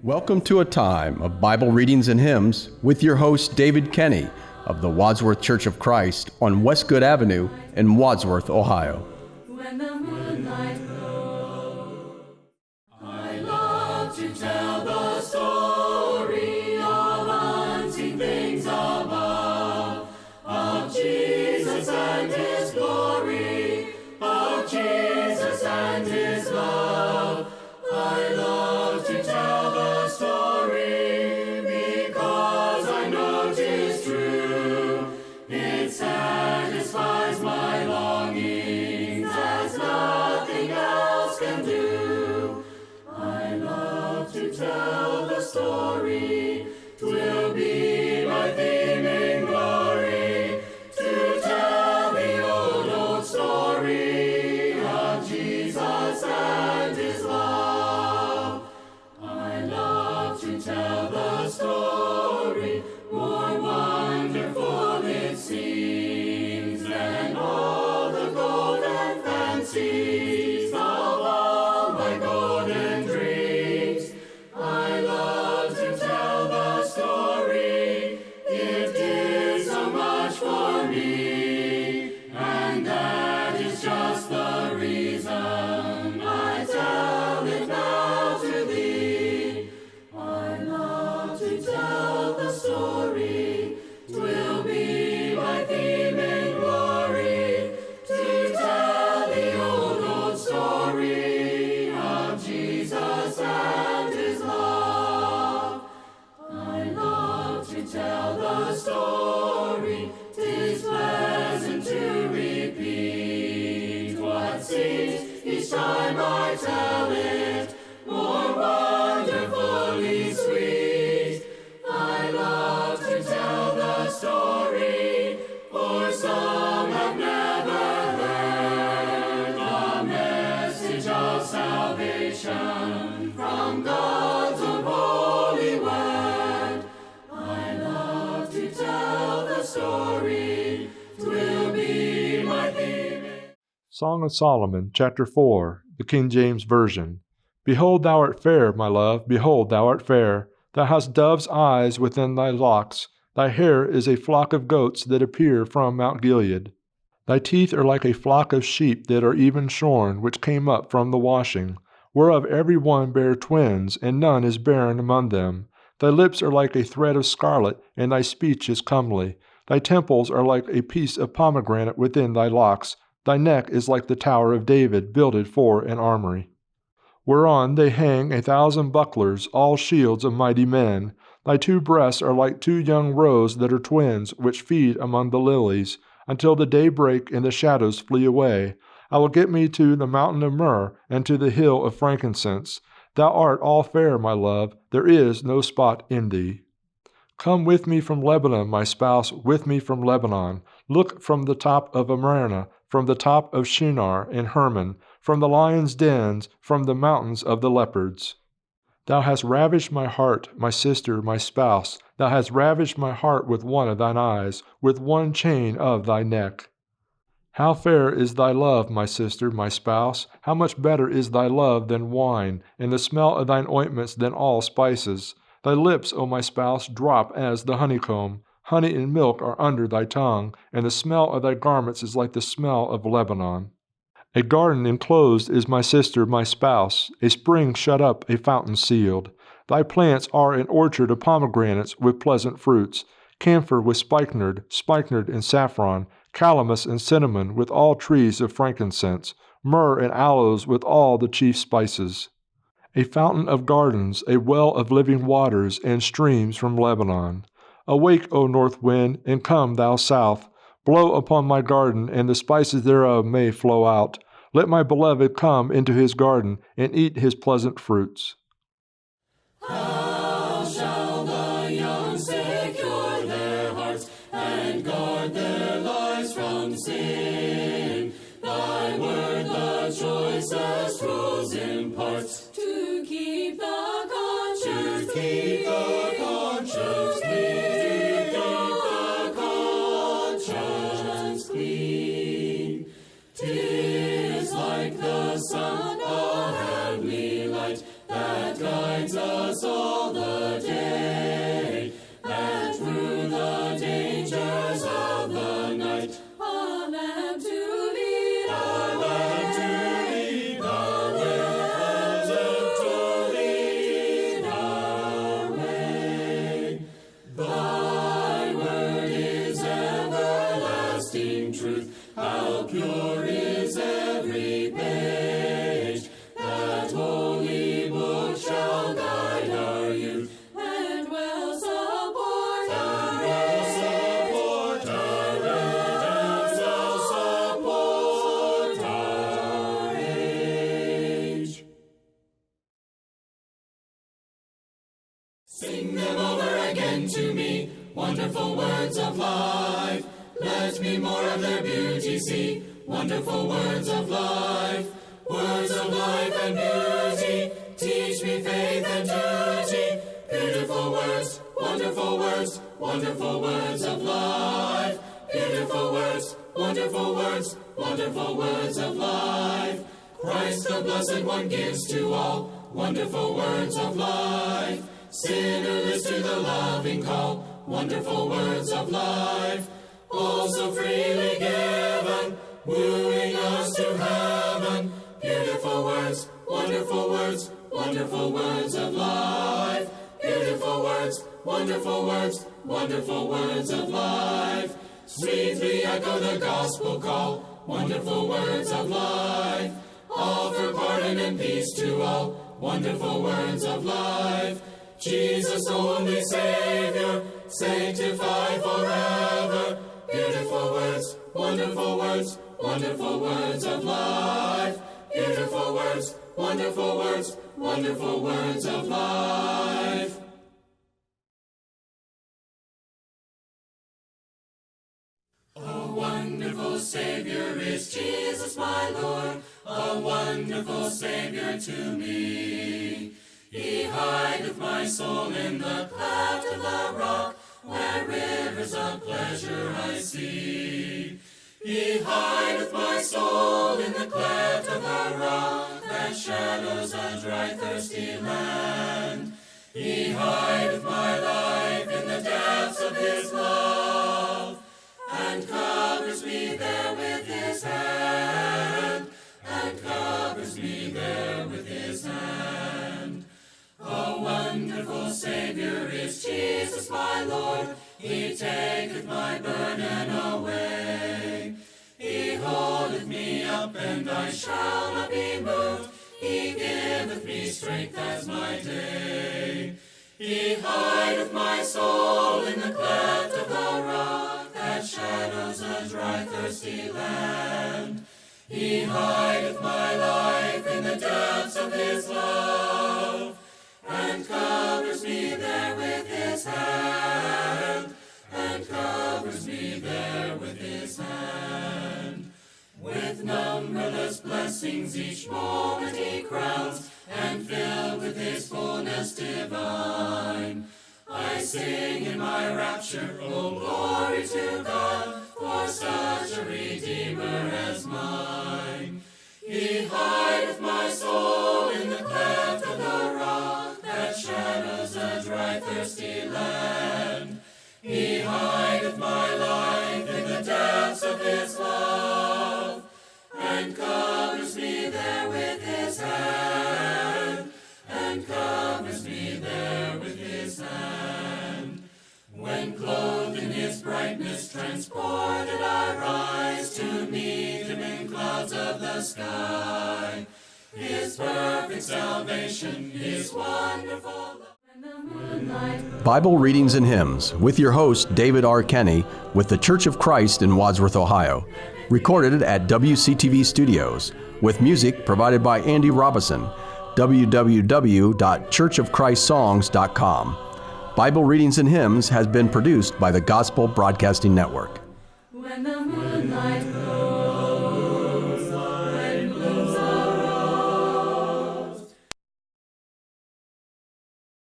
Welcome to a time of Bible readings and hymns with your host David Kenny of the Wadsworth Church of Christ on Westgood Avenue in Wadsworth, Ohio. When the moonlight glows, I love to tell the story of unseen things above, of Jesus and His glory, of Jesus and His love. I love to tell the story because I know 'tis true. It satisfies my longings as nothing else can do. I love to tell the story. 'Twill be my theme in glory to tell the old story of Jesus and His love. I love to tell the story, more wonderful it seems than all the golden fancies of all my golden dreams. I love to tell the story, it did so much for me, and that is just the reason I tell it now to thee. I love to tell the story, 'twill be my theme in glory to tell the old story of Jesus and His love. I love to tell the story, 'tis pleasant to repeat what seems each time I tell it more wonderfully sweet. I love to tell the story, for some have never heard the message of salvation from God's own holy word. I love to tell the story, 'twill be my theme. Song of Solomon, chapter 4, the King James Version. Behold, thou art fair, my love, behold, thou art fair. Thou hast dove's eyes within thy locks. Thy hair is a flock of goats that appear from Mount Gilead. Thy teeth are like a flock of sheep that are even shorn, which came up from the washing, whereof every one bare twins, and none is barren among them. Thy lips are like a thread of scarlet, and thy speech is comely. Thy temples are like a piece of pomegranate within thy locks. Thy neck is like the tower of David, builded for an armory, whereon they hang 1,000 bucklers, all shields of mighty men. Thy two breasts are like two young roes that are twins, which feed among the lilies, until the day break and the shadows flee away. I will get me to the mountain of myrrh, and to the hill of frankincense. Thou art all fair, my love, there is no spot in thee. Come with me from Lebanon, my spouse, with me from Lebanon. Look from the top of Amarna, from the top of Shinar and Hermon, from the lions' dens, from the mountains of the leopards. Thou hast ravished my heart, my sister, my spouse. Thou hast ravished my heart with one of thine eyes, with one chain of thy neck. How fair is thy love, my sister, my spouse! How much better is thy love than wine, and the smell of thine ointments than all spices! Thy lips, O my spouse, drop as the honeycomb. Honey and milk are under thy tongue, and the smell of thy garments is like the smell of Lebanon. A garden enclosed is my sister, my spouse, a spring shut up, a fountain sealed. Thy plants are an orchard of pomegranates with pleasant fruits, camphor with spikenard and saffron, calamus and cinnamon with all trees of frankincense, myrrh and aloes with all the chief spices. A fountain of gardens, a well of living waters, and streams from Lebanon. Awake, O north wind, and come, thou south. Blow upon my garden, and the spices thereof may flow out. Let my beloved come into his garden, and eat his pleasant fruits. How shall the young secure their hearts and guard their lives from sin? Thy word the choicest rules imparts to keep the conscience clean. Sun, a heavenly light that guides us us all the day, and through the dangers of the night, a lamp to lead our way, the lamp to lead our way. Thy word is everlasting truth, how pure is every page. That holy book shall guide our youth, and will support our age, and will support our age. Sing them over again to me, wonderful words of life. Let me more of their beauty see, wonderful words of life. Words of life and beauty, teach me faith and duty. Beautiful words, wonderful words, wonderful words of life. Beautiful words, wonderful words, wonderful words of life. Christ the Blessed One gives to all, wonderful words of life. Sinner listen to the loving call, wonderful words of life. All so freely given, wooing us to heaven. Beautiful words, wonderful words, wonderful words of life. Beautiful words, wonderful words, wonderful words of life. Sweetly echo the gospel call, wonderful words of life. Offer pardon and peace to all, wonderful words of life. Jesus, only Savior, sanctify forever. Beautiful words, wonderful words, wonderful words of life. Beautiful words, wonderful words, wonderful words of life. Oh, wonderful Savior is Jesus my Lord, a wonderful Savior to me. He hideth my soul in the cleft of the rock, where rivers of pleasure I see. He hideth my soul in the cleft of the rock, that shadows a dry, thirsty land. He hideth my life in the depths of his love, and covers me there with his hand, and covers me there with his hand. A wonderful Savior is Jesus my Lord, he taketh my burden away. He holdeth me up, and I shall not be moved. He giveth me strength as my day. He hideth my soul in the cleft of the rock, that shadows a dry, thirsty land. He hideth my life in the depths of his love, and covers me there with his hand, and covers me there with his hand. With numberless blessings each moment he crowns, and filled with his fullness divine, I sing in my rapture, oh glory to God, for such a Redeemer as mine. He hideth my soul in the cleft of the rock, that shadows a dry, thirsty land. He hideth my life in the depths of his love, and covers me there with his hand, and covers me there with his hand. When clothed in his brightness, transported I rise to meet him in clouds of the sky. His perfect salvation, his wonderful love. Bible Readings and Hymns with your host, David R. Kenny, with the Church of Christ in Wadsworth, Ohio. Recorded at WCTV Studios, with music provided by Andy Robison. www.churchofchristssongs.com. Bible Readings and Hymns has been produced by the Gospel Broadcasting Network. When the moonlight